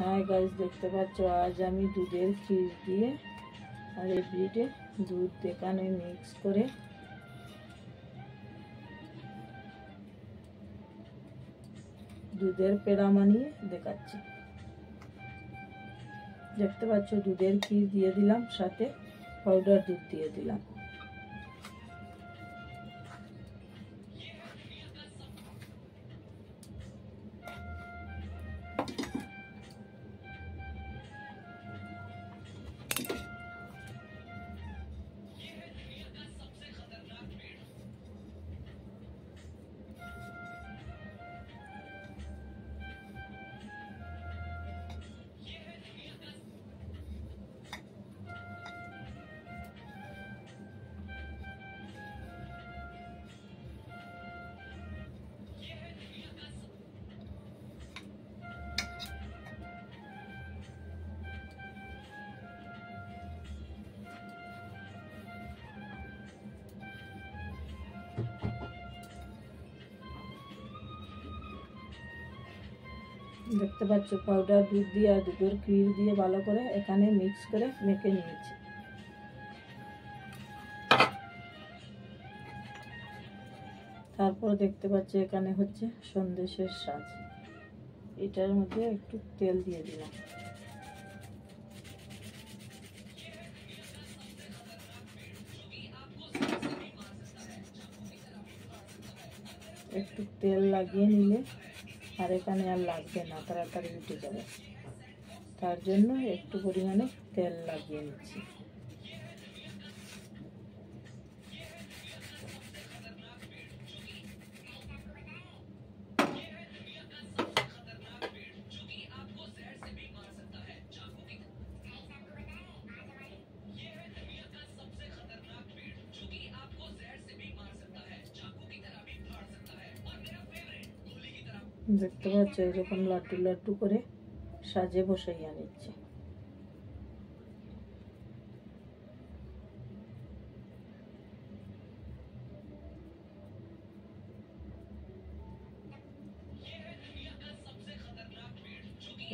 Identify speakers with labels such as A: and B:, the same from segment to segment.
A: হ্যাঁ গাইস, দেখতে পাচ্ছ আজ আমি দুধের ক্ষীর দিয়ে আর এভরিডে দুধ এখানে মিক্স করে দুধের পেড়া বানিয়ে দেখাচ্ছি। দেখতে পাচ্ছ দুধের ক্ষীর দিয়ে দিলাম, সাথে পাউডার দুধ দিয়ে দিলাম। দেখতে পাচ্ছ পাউডার দুধ দিয়ে আর দুধের ক্ষীর দিয়ে ভালো করে এখানে মিক্স করে মেখে নিয়েছি। তারপর দেখতে পাচ্ছ এখানে হচ্ছে সন্দেশের সাজ। এটার মধ্যে একটু তেল দিয়ে দিলাম। একটু তেল লাগিয়ে নিলে আর এখানে আর লাগবে না, তাড়াতাড়ি উঠে যাবে। তার জন্য একটু পরিমাণে তেল লাগিয়ে নিচ্ছি। দেখতে পাচ্ছ এরকম লাড্ডু লাড্ডু করে সাজে বসাইয়া নিচ্ছে।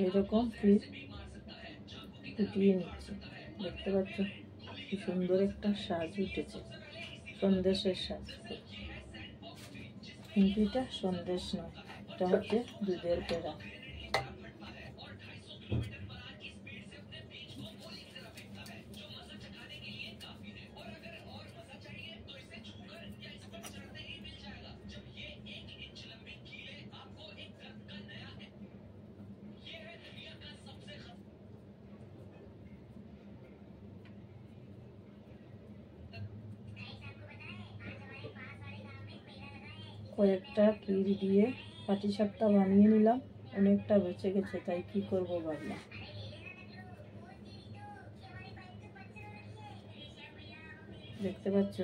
A: এরকম ফির ফুটিয়ে নিচ্ছে। দেখতে পাচ্ছ কি সুন্দর একটা সাজ উঠেছে, সন্দেশের সাজ। কিন্তু এটা সন্দেশ নয়, এটা হচ্ছে দুধের পেড়া। কয়েকটা ক্ষীর দিয়ে পাটিসাপটা বানিয়ে নিলাম, অনেকটা বেঁচে গেছে, তাই কি করব ভাবলাম। দেখতে পাচ্ছ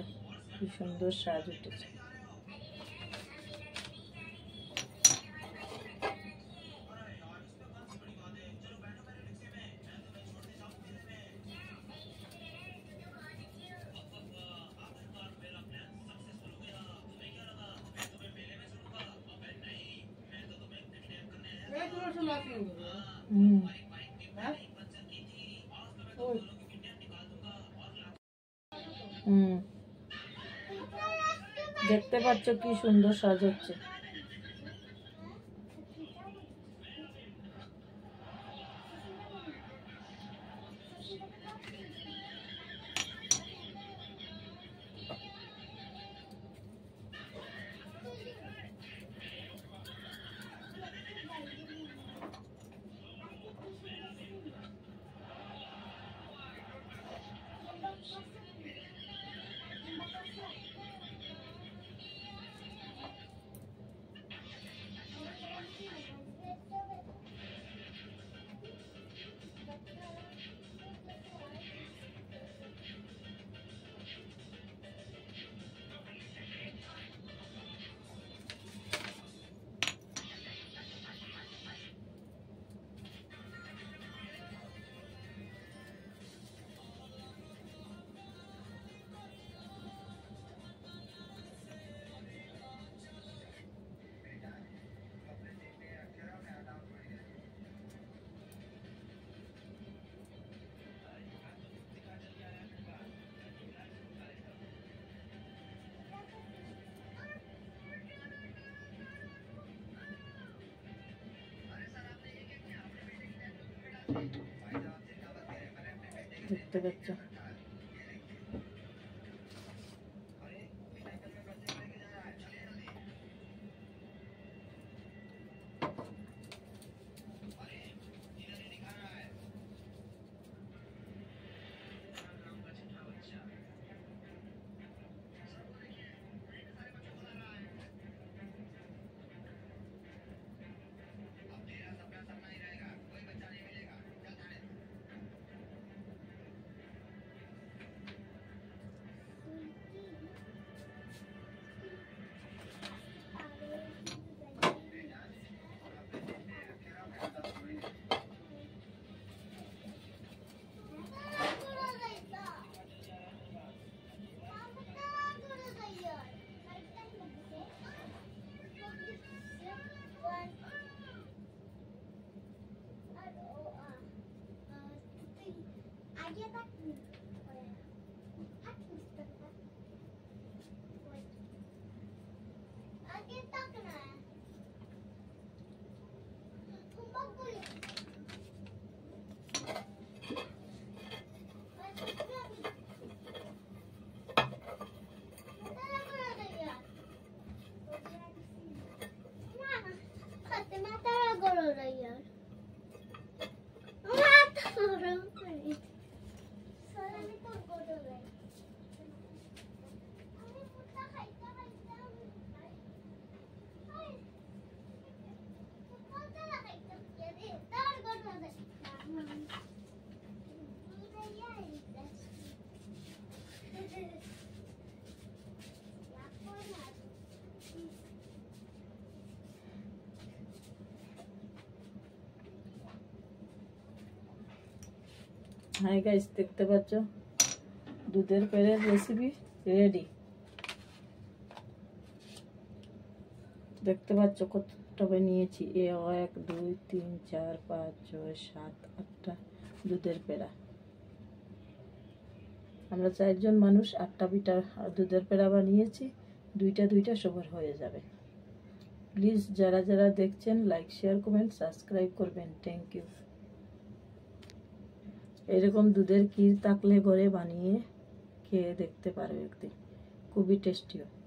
A: কি সুন্দর সাজ উঠেছে। দেখতে পাচ্ছ কি সুন্দর সাজ হচ্ছে। দেখতে পাচ্ছ। হাই গাইস, দেখতে পাচ্ছ দুধের পেড়ের রেসিপি রেডি। দেখতে পাচ্ছ কতটা নিয়েছি, 1 2 3 4 5 6 7 8টা দুধের পেড়া। আমরা 4 জন মানুষ, 8টা পিঠা দুধের পেড়া বানিয়েছি। দুইটা সবার হয়ে যাবে। প্লিজ যারা যারা দেখছেন লাইক শেয়ার কমেন্ট সাবস্ক্রাইব করবেন। Thank you. এরকম দুধের ক্ষীর থাকলে ঘরে বানিয়ে খেয়ে দেখতে পারো একদিন, খুবই টেস্টি হয়।